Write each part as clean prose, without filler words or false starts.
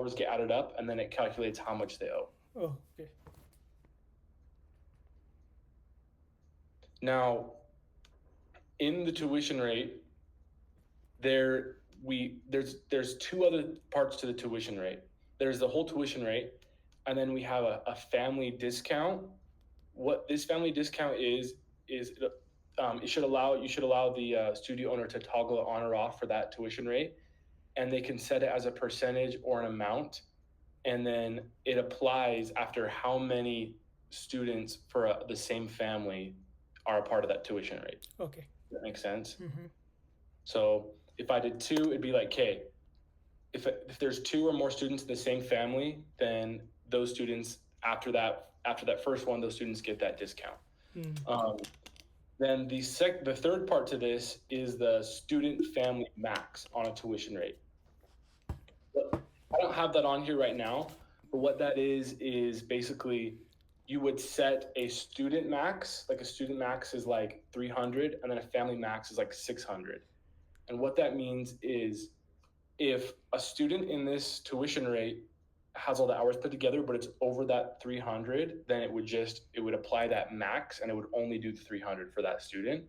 hours get added up, and then it calculates how much they owe. Oh, okay. Now, in the tuition rate, there's two other parts to the tuition rate. There's the whole tuition rate, and then we have a family discount. What this family discount is you should allow the studio owner to toggle it on or off for that tuition rate, and they can set it as a percentage or an amount, and then it applies after how many students for the same family are a part of that tuition rate. Okay. Does that make sense? Mm-hmm. So if I did 2, it'd be like, okay, if there's 2 or more students in the same family, then those students after that first one, those students get that discount. Then the third part to this is the student family max on a tuition rate. But I don't have that on here right now, but what that is basically you would set a student max, like a student max is like 300, and then a family max is like 600. And what that means is if a student in this tuition rate has all the hours put together, but it's over that 300, then it would apply that max, and it would only do the 300 for that student.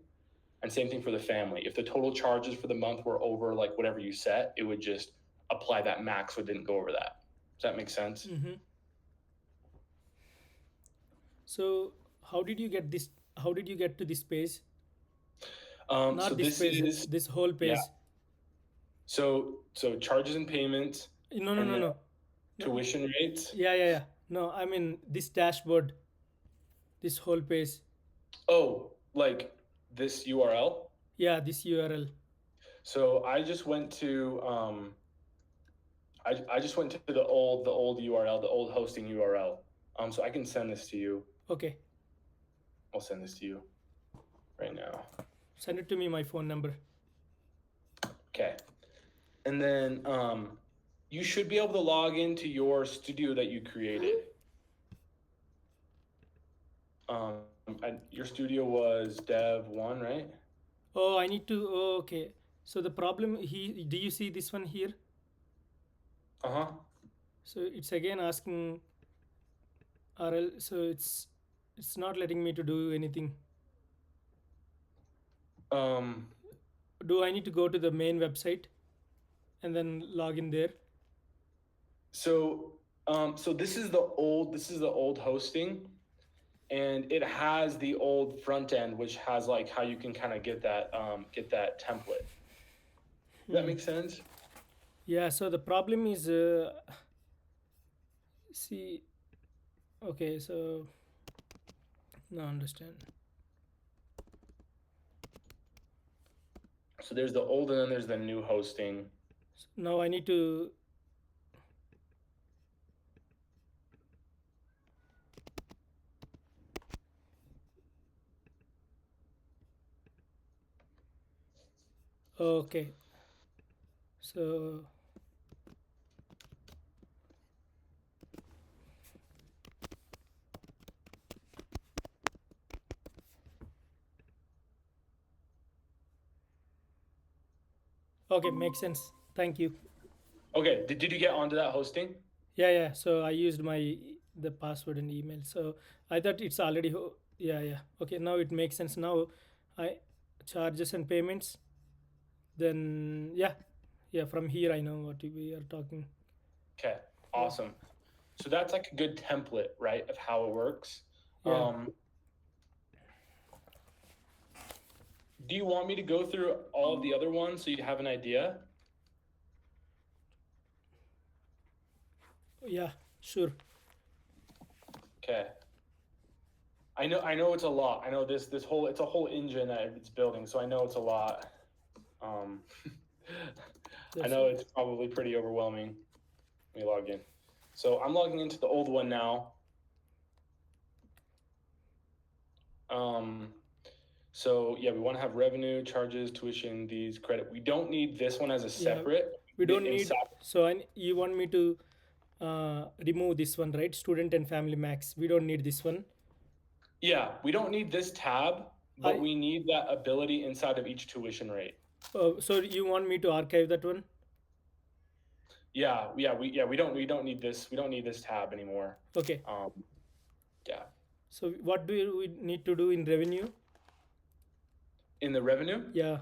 And same thing for the family. If the total charges for the month were over like whatever you set, it would just apply that max, so it didn't go over that. Does that make sense? Mm-hmm. So how did you get this? How did you get to this page? So Not this this page, is this whole page. yeah. So charges and payments, No, and then no. tuition rates. Yeah. No, I mean this dashboard, this whole page. Oh, like this URL. Yeah, this URL. So I just went to I just went to the old URL, the old hosting URL. So I can send this to you. Okay. I'll send this to you right now. Send it to me, my phone number. Okay. And then you should be able to log into your studio that you created. And your studio was dev1, right? Oh, I need to. Oh, okay. So the problem do you see this one here? Uh-huh. So it's again asking RL. So it's not letting me to do anything. Do I need to go to the main website and then log in there? So this is the old hosting, and it has the old front end, which has like how you can kind of get that template. Does that make sense? Yeah. So the problem is, see, okay. So no, understand. So there's the old, and then there's the new hosting. So now I need to. Okay. So okay, makes sense. Thank you. Okay, did you get onto that hosting? Yeah. So I used the password and email. So I thought it's already yeah. Okay, now it makes sense. Now I charges and payments. Then yeah. From here I know what we are talking. Okay, awesome. So that's like a good template, right, of how it works. Yeah. Do you want me to go through all of the other ones so you have an idea? Yeah, sure. Okay. I know it's a lot. I know it's a whole engine that it's building, so I know it's a lot. I know it's probably pretty overwhelming. Let me log in. So I'm logging into the old one now. So yeah, we want to have revenue, charges, tuition, these credit. We don't need this one as a separate. We don't need. So you want me to remove this one, right? Student and family max. We don't need this one. Yeah, we don't need this tab, but we need that ability inside of each tuition rate. So you want me to archive that one? we don't need this. We don't need this tab anymore. Okay. Um, yeah. So what do we need to do in revenue? In the revenue, Yeah.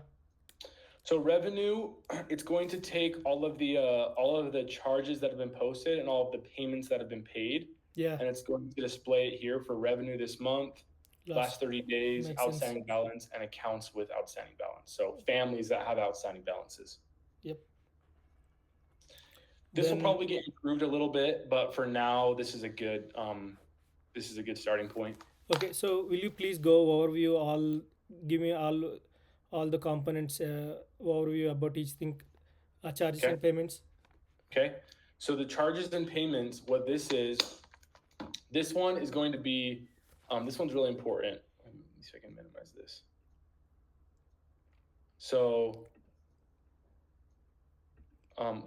so revenue, it's going to take all of the charges that have been posted and all of the payments that have been paid, Yeah. and it's going to display it here for revenue this month, last Last 30 days, makes sense. outstanding balance, and accounts with outstanding balance. So families that have outstanding balances. Yep. This will Then probably get improved a little bit, but for now, this is a good starting point. okay. So will you please go overview all? Give me all the components overview about each thing, charges Okay. and payments. Okay. So the charges and payments, what this one is going to be, this one's really important. Let me see if I can minimize this. So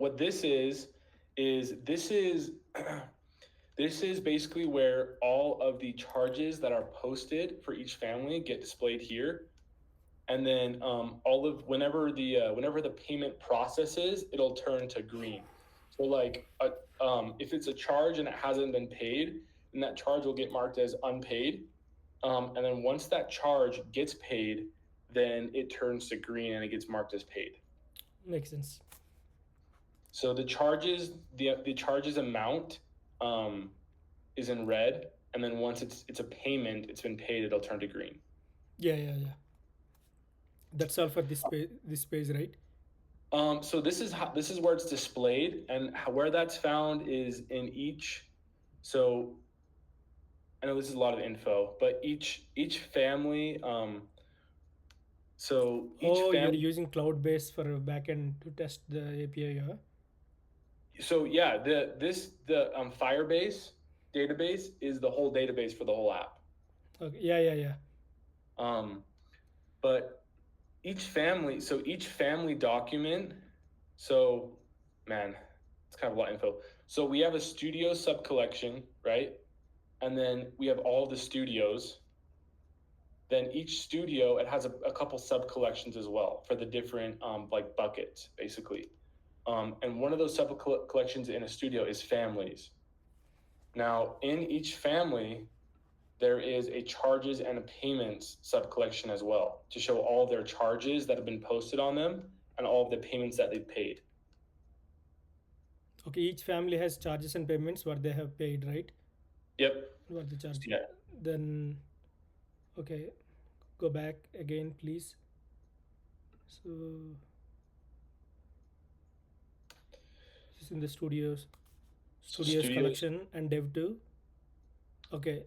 what this is this is this is basically where all of the charges that are posted for each family get displayed here, and then all of whenever the payment processes, it'll turn to green. So like if it's a charge and it hasn't been paid, then that charge will get marked as unpaid, and then once that charge gets paid, then it turns to green and it gets marked as paid. Makes sense. So the charges amount is in red, and then once it's a payment, it's been paid, it'll turn to green. Yeah. That's all for this page, right? So this is where it's displayed, and where that's found is in each. So I know this is a lot of info, but each family. So each Oh, you're family. using cloud-based for backend to test the API, yeah? So yeah, the Firebase database is the whole database for the whole app. Okay. Yeah. But each family document. So, man, it's kind of a lot of info. So we have a studio sub collection, right? And then we have all the studios. Then each studio, it has a couple sub collections as well for the different like buckets, basically. And one of those sub collections in a studio is families. Now, in each family, there is a charges and a payments sub collection as well to show all their charges that have been posted on them and all of the payments that they've paid. Okay, each family has charges and payments what they have paid, right? Yep. What the charge? Yeah. Then, okay, go back again, please. So, this is in the studios collection and dev 2. Okay.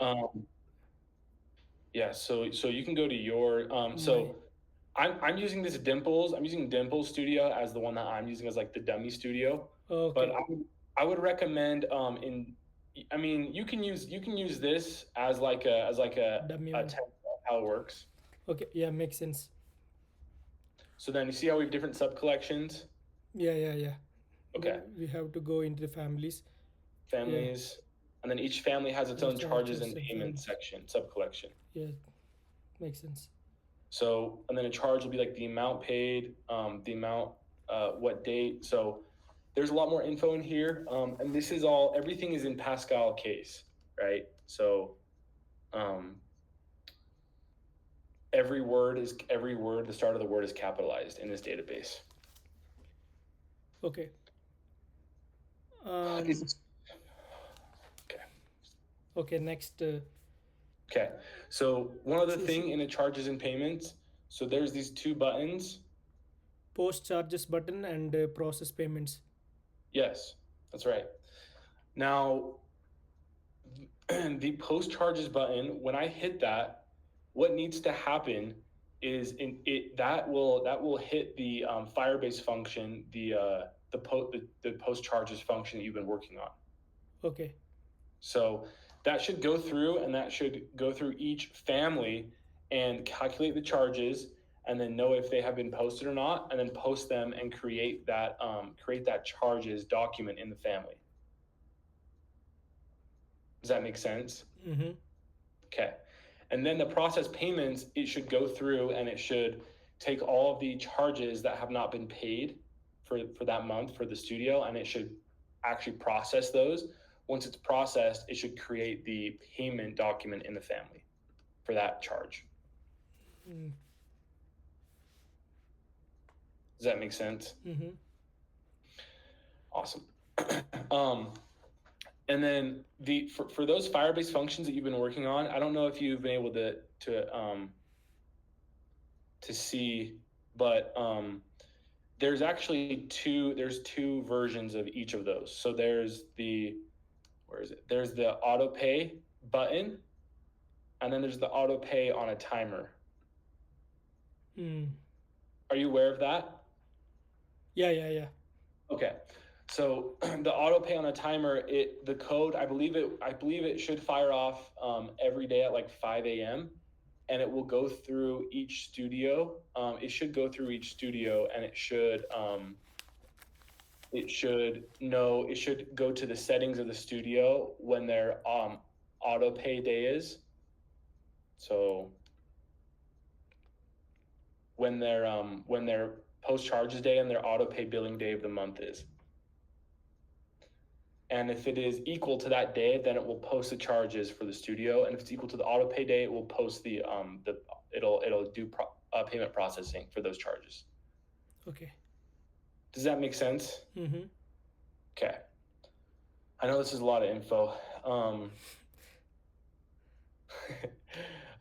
Yeah. So you can go to your so. I'm using this Dimples. I'm using Dimples Studio as the one that I'm using as like the dummy studio. Okay. But I would recommend you can use this as like a dummy template of how it works. Okay. Yeah, makes sense. So then you see how we have different sub collections. Yeah. Okay. We have to go into the families. And then each family has its own charges and payments section, sub collection. Yeah, makes sense. So, and then a charge will be like the amount paid, the amount, what date. So there's a lot more info in here. And this is everything is in Pascal case, right? So every word, the start of the word is capitalized in this database. Okay. Okay, next. Okay, so one other thing in the charges and payments. So there's these two buttons. Post charges button and process payments. Yes, that's right. Now, the post charges button, when I hit that, what needs to happen is that will hit the Firebase function, the post charges function that you've been working on. Okay. So that should go through, and that should go through each family and calculate the charges, and then know if they have been posted or not, and then post them and create that charges document in the family. Does that make sense? Mm-hmm. Okay. And then the process payments, it should go through and it should take all of the charges that have not been paid for that month for the studio, and it should actually process those. Once it's processed, it should create the payment document in the family for that charge. Mm. Does that make sense? Mm-hmm. Awesome. And then for those Firebase functions that you've been working on, I don't know if you've been able to see, but there's actually two versions of each of those. So there's the There's the auto pay button, and then there's the auto pay on a timer. Mm. Are you aware of that? Yeah. Okay. So the auto pay on a timer, the code, I believe it should fire off every day at like 5 a.m. and it will go through each studio. It should go through each studio, and it should go to the settings of the studio when their auto pay day is. So when their post charges day and their auto pay billing day of the month is. And if it is equal to that day, then it will post the charges for the studio. And if it's equal to the auto pay day, it will post it'll do payment processing for those charges. Okay. Does that make sense? Mm-hmm. Okay. I know this is a lot of info.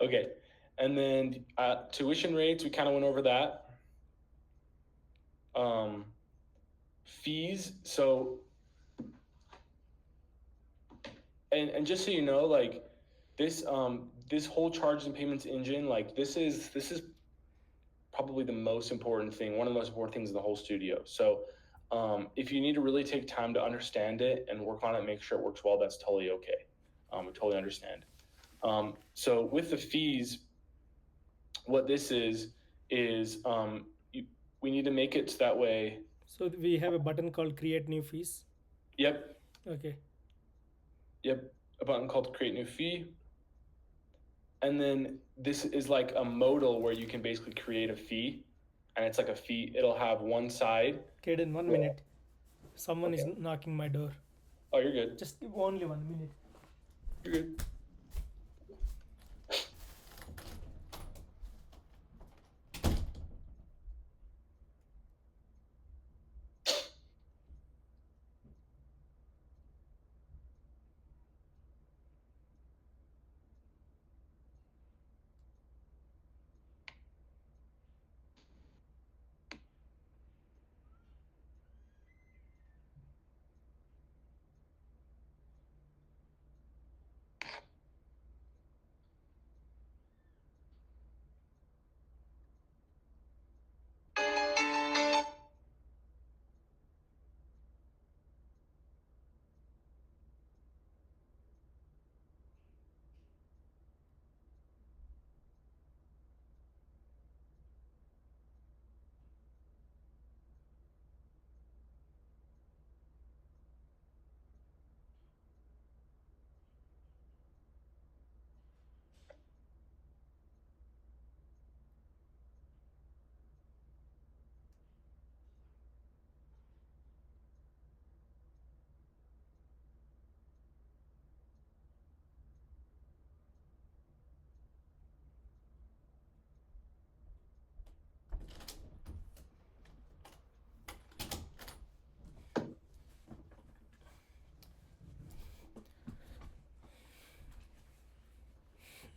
Okay. And then tuition rates, we kind of went over that. Fees. So, and just so you know, like this whole charges and payments engine, like this is probably the most important thing, one of the most important things in the whole studio. So if you need to really take time to understand it and work on it, make sure it works well, that's totally okay. We totally understand. So with the fees, what this is we need to make it so that way. So we have a button called create new fees. Yep. Okay. Yep. A button called create new fee. And then this is like a modal where you can basically create a fee, and it's like a fee. It'll have one side. Kaden, 1 minute. Someone is knocking my door. Oh, you're good. Just only 1 minute. You're good.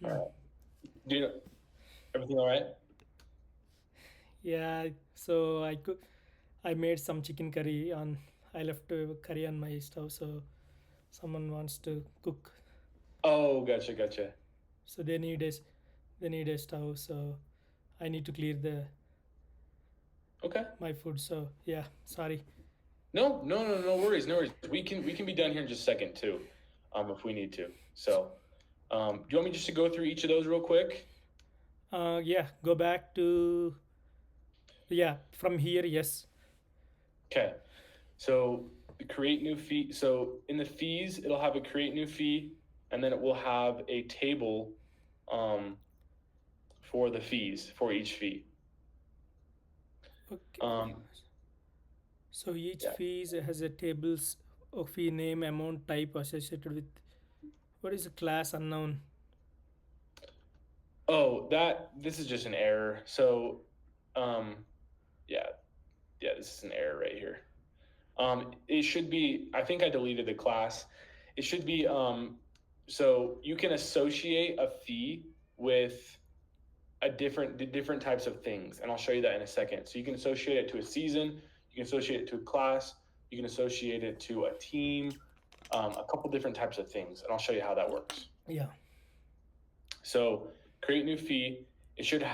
All right. Do you know everything all right? Yeah. So I made some chicken curry on. I left curry on my stove, so someone wants to cook. Oh, gotcha. So they need a stove. So I need to clear Okay. my food. So yeah, sorry. No worries. We can be done here in just a second too, if we need to. So, do you want me just to go through each of those real quick? Yeah. Go back to. Yeah. From here, yes. Okay. So create new fee. So in the fees, it'll have a create new fee, and then it will have a table for the fees for each fee. Okay. So each fees has a tables. fee name amount type associated with what is a class unknown. Oh, this is just an error. So, um, yeah, this is an error right here. It should be, I think I deleted the class. It should be, so you can associate a fee with the different types of things. And I'll show you that in a second. So you can associate it to a season, you can associate it to a class, you can associate it to a team, a couple different types of things. And I'll show you how that works. Yeah. So create new fee. It should have